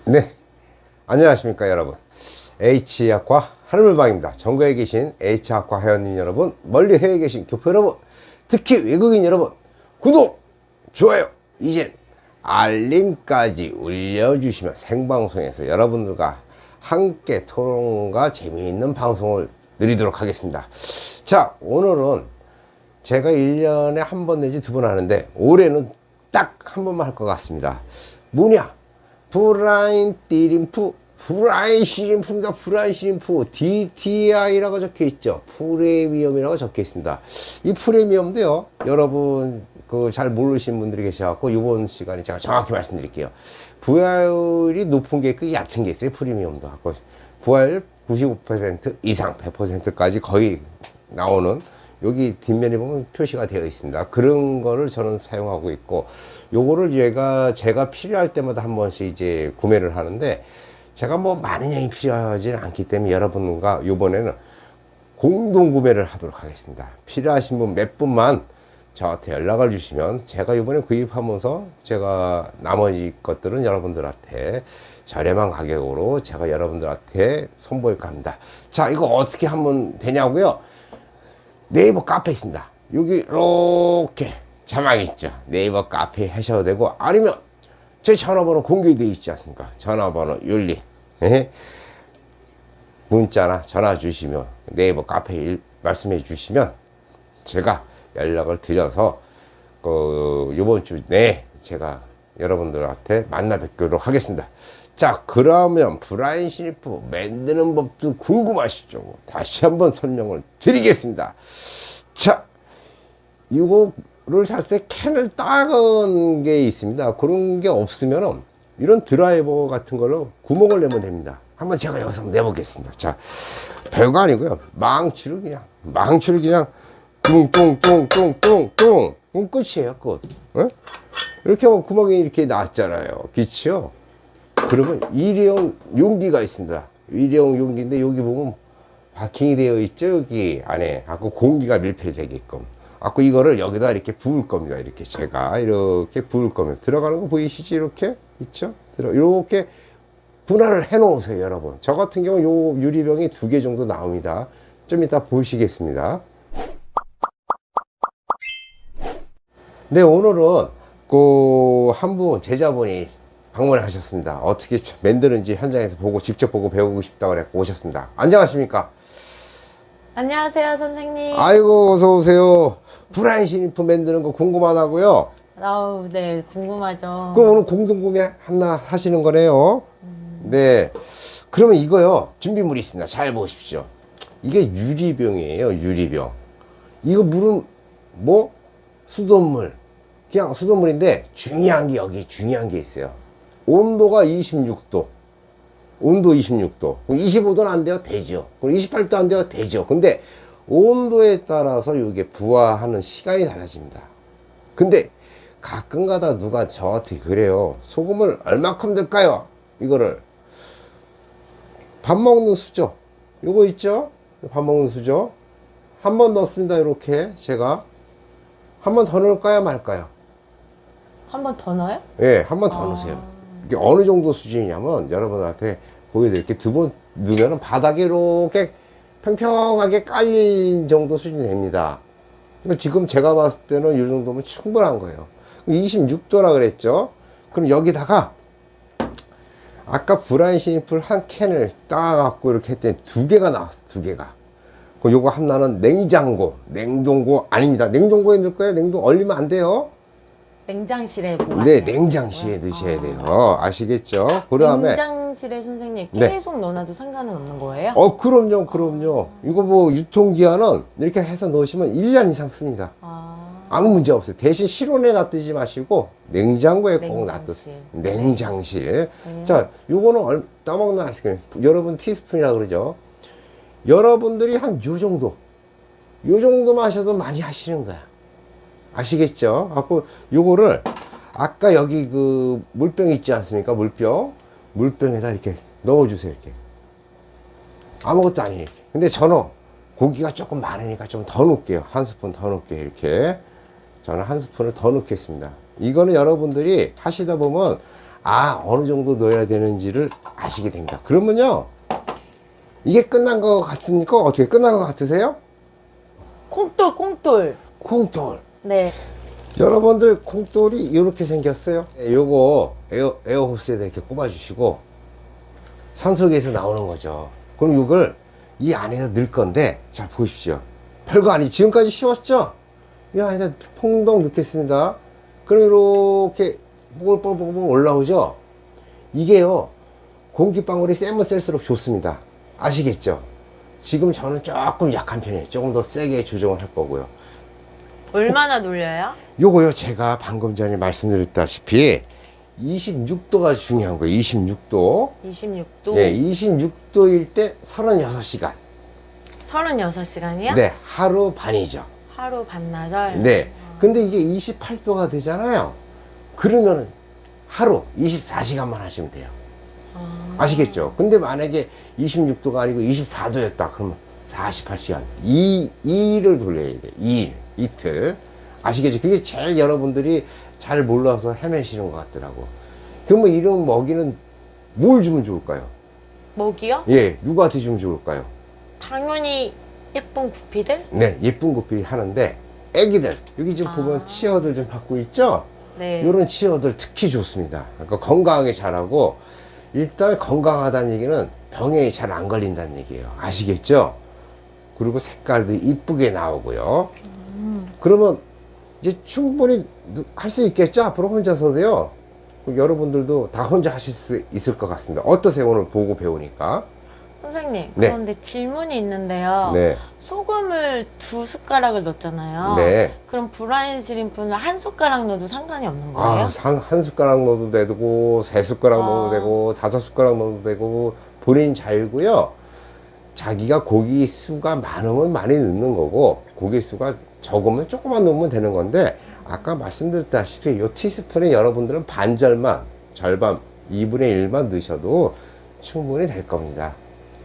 네, 안녕하십니까 여러분. H학과 하늘물방입니다. 전국에 계신 H학과 회원님 여러분, 멀리 해외에 계신 교포 여러분, 특히 외국인 여러분, 구독, 좋아요, 이젠 알림까지 올려주시면 생방송에서 여러분들과 함께 토론과 재미있는 방송을 드리도록 하겠습니다. 자, 오늘은 제가 1년에 한 번 내지 두 번 하는데 올해는 딱 한 번만 할 것 같습니다. 뭐냐? 브라인 띠림프, 브라인 시림프입니다. 브라인 시림프 DTI라고 적혀 있죠. 프리미엄이라고 적혀 있습니다. 이 프리미엄도요, 여러분 그 잘 모르시는 분들이 계셔갖고 이번 시간에 제가 정확히 말씀드릴게요. 부하율이 높은 게 있고 얕은 게 있어요. 프리미엄도 하고 부하율 95% 이상 100%까지 거의 나오는, 여기 뒷면에 보면 표시가 되어 있습니다. 그런 거를 저는 사용하고 있고, 요거를 제가 필요할 때마다 한 번씩 이제 구매를 하는데, 제가 뭐 많은 양이 필요하지는 않기 때문에 여러분과 요번에는 공동 구매를 하도록 하겠습니다. 필요하신 분 몇 분만 저한테 연락을 주시면 제가 요번에 구입하면서 제가 나머지 것들은 여러분들한테 저렴한 가격으로 제가 여러분들한테 선보일까 합니다. 자, 이거 어떻게 하면 되냐고요? 네이버 카페 있습니다. 여기 이렇게 자막 있죠. 네이버 카페 하셔도 되고, 아니면 제 전화번호 공개되어 있지 않습니까? 전화번호 윤리 문자나 전화 주시면, 네이버 카페 말씀해 주시면 제가 연락을 드려서 이번 주 내에 제가 여러분들한테 만나 뵙도록 하겠습니다. 자, 그러면 브라인 시니프 만드는 법도 궁금하시죠? 다시 한번 설명을 드리겠습니다. 자, 이거를 샀을 때 캔을 따은 게 있습니다. 그런 게 없으면 이런 드라이버 같은 걸로 구멍을 내면 됩니다. 한번 제가 여기서 내보겠습니다. 자, 별거 아니고요. 망치를 그냥 뚱뚱뚱뚱뚱뚱 끝이에요. 끝. 어? 이렇게 하면 구멍이 이렇게 났잖아요. 그치요? 그러면 일회용 용기가 있습니다. 일회용 용기인데 여기 보면 바킹이 되어 있죠. 여기 안에 아까 공기가 밀폐되게끔. 아까 이거를 여기다 이렇게 부을 겁니다. 이렇게 제가 이렇게 부을 겁니다. 들어가는 거 보이시지? 이렇게 있죠? 이렇게 분할을 해 놓으세요, 여러분. 저 같은 경우 요 유리병이 2개 정도 나옵니다. 좀 이따 보시겠습니다. 네, 오늘은 한 분 제자분이 방문하셨습니다. 어떻게 만드는지 현장에서 보고 직접 보고 배우고 싶다고 그래 오셨습니다. 안녕하십니까? 안녕하세요, 선생님. 아이고, 어서 오세요. 브라인 시니프 만드는 거 궁금하다고요? 아우, 네, 궁금하죠. 그럼 오늘 공동구매 하나 하시는 거네요. 네. 그러면 이거요, 준비물이 있습니다. 잘 보십시오. 이게 유리병이에요, 유리병. 이거 물은 뭐? 수돗물. 그냥 수돗물인데 중요한 게 여기 중요한 게 있어요. 온도가 26도. 온도 26도. 25도는 안 돼요? 되죠. 28도 안 돼요? 되죠. 근데 온도에 따라서 이게 부화하는 시간이 달라집니다. 근데 가끔 가다 누가 저한테 그래요. 소금을 얼마큼 넣을까요? 이거를. 밥 먹는 수저. 요거 있죠? 밥 먹는 수저. 한 번 넣습니다. 이렇게 제가. 한 번 더 넣을까요? 말까요? 한 번 더 넣어요? 예, 한 번 더 넣으세요. 이게 어느 정도 수준이냐면 여러분한테 보여드릴게. 2번 넣으면 바닥에 이렇게 평평하게 깔린 정도 수준이 됩니다. 지금 제가 봤을 때는 이 정도면 충분한 거예요. 26도라 그랬죠? 그럼 여기다가 아까 브라인 시니플 한 캔을 따갖고 이렇게 했더니 2개가 나왔어. 2개가. 그럼 요거 하나는 냉동고 아닙니다. 냉동고에 넣을 거예요. 냉동 얼리면 안 돼요. 냉장실에 보관해요. 네, 냉장실에 넣으셔야 돼요. 아시겠죠? 그 다음에 냉장실에 선생님 네. 계속 넣어놔도 상관은 없는 거예요? 그럼요. 이거 뭐 유통기한은 이렇게 해서 넣으시면 1년 이상 씁니다. 아무 문제 없어요. 대신 실온에 놔두지 마시고 냉장고에 꼭 놔두세요. 냉장실. 네. 자, 요거는 따먹는 아시겠어요? 여러분 티스푼이라 그러죠? 여러분들이 한 요 정도만 하셔도 많이 하시는 거야. 아시겠죠? 갖고 요거를 아까 여기 그 물병 있지 않습니까? 물병에다 이렇게 넣어주세요. 이렇게 아무것도 아니에요. 근데 저는 고기가 조금 많으니까 좀 더 넣을게요. 한 스푼 더 넣을게요. 이렇게 저는 한 스푼을 더 넣겠습니다. 이거는 여러분들이 하시다 보면 어느 정도 넣어야 되는지를 아시게 됩니다. 그러면요, 이게 끝난 거 같습니까? 어떻게 끝난 거 같으세요? 콩돌. 콩돌. 네. 여러분들, 콩돌이 이렇게 생겼어요. 요거 에어호스에다 이렇게 꼽아주시고 산소기에서 나오는 거죠. 그럼 이걸 이 안에서 넣을 건데, 잘 보십시오. 별거 아니, 지금까지 쉬웠죠? 이 안에다 퐁동 넣겠습니다. 그럼 이렇게 뽀글뽀글 올라오죠? 이게요, 공기방울이 세면 셀수록 좋습니다. 아시겠죠? 지금 저는 조금 약한 편이에요. 조금 더 세게 조정을 할 거고요. 얼마나 놀려요? 요거요, 제가 방금 전에 말씀드렸다시피 26도가 중요한 거예요. 26도. 26도. 네, 26도일 때 36시간. 36시간이요? 네, 하루 반이죠. 하루 반나절? 네. 근데 이게 28도가 되잖아요. 그러면은 하루 24시간만 하시면 돼요. 아시겠죠? 근데 만약에 26도가 아니고 24도였다. 그러면 48시간. 2일을 돌려야 돼. 2일. 이틀. 아시겠죠? 그게 제일 여러분들이 잘 몰라서 헤매시는 것 같더라고. 그러면 이런 먹이는 뭘 주면 좋을까요? 먹이요? 예, 누구한테 주면 좋을까요? 당연히 예쁜 구피들? 네, 예쁜 구피 하는데, 애기들, 여기 지금 보면 치어들 좀 받고 있죠? 네. 이런 치어들 특히 좋습니다. 그러니까 건강하게 자라고, 일단 건강하다는 얘기는 병에 잘 안 걸린다는 얘기예요. 아시겠죠? 그리고 색깔도 이쁘게 나오고요. 그러면 이제 충분히 할 수 있겠죠? 앞으로 혼자서도요. 여러분들도 다 혼자 하실 수 있을 것 같습니다. 어떠세요? 오늘 보고 배우니까. 선생님, 네. 그런데 질문이 있는데요. 네. 소금을 2숟가락을 넣었잖아요. 네. 그럼 브라인 시림프는 1숟가락 넣어도 상관이 없는 거예요? 한 숟가락 넣어도 되고, 3숟가락 넣어도 되고, 5숟가락 넣어도 되고, 본인 자유고요. 자기가 고기 수가 많으면 많이 넣는 거고, 고기 수가 적으면 조금만 넣으면 되는 건데, 아까 말씀드렸다시피 이 티스푼에 여러분들은 반절만, 절반, 2분의 1만 넣으셔도 충분히 될 겁니다.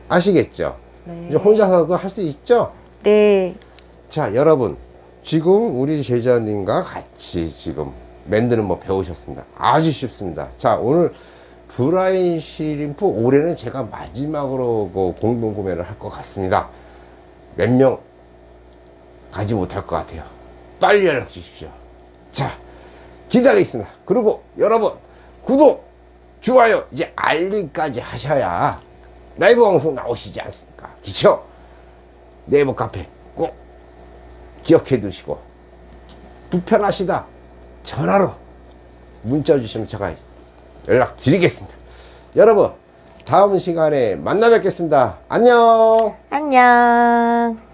아시겠죠? 네. 이제 혼자서도 할 수 있죠? 네. 자, 여러분, 지금 우리 제자님과 같이 지금 만드는 법 배우셨습니다. 아주 쉽습니다. 자, 오늘 브라인 시림프 올해는 제가 마지막으로 공동 구매를 할 것 같습니다. 몇 명 가지 못할 것 같아요. 빨리 연락 주십시오. 자, 기다리겠습니다. 그리고 여러분, 구독, 좋아요, 이제 알림까지 하셔야 라이브 방송 나오시지 않습니까? 그쵸? 네이버 카페 꼭 기억해 두시고, 불편하시다 전화로 문자 주시면 제가 연락 드리겠습니다. 여러분, 다음 시간에 만나 뵙겠습니다. 안녕. 안녕.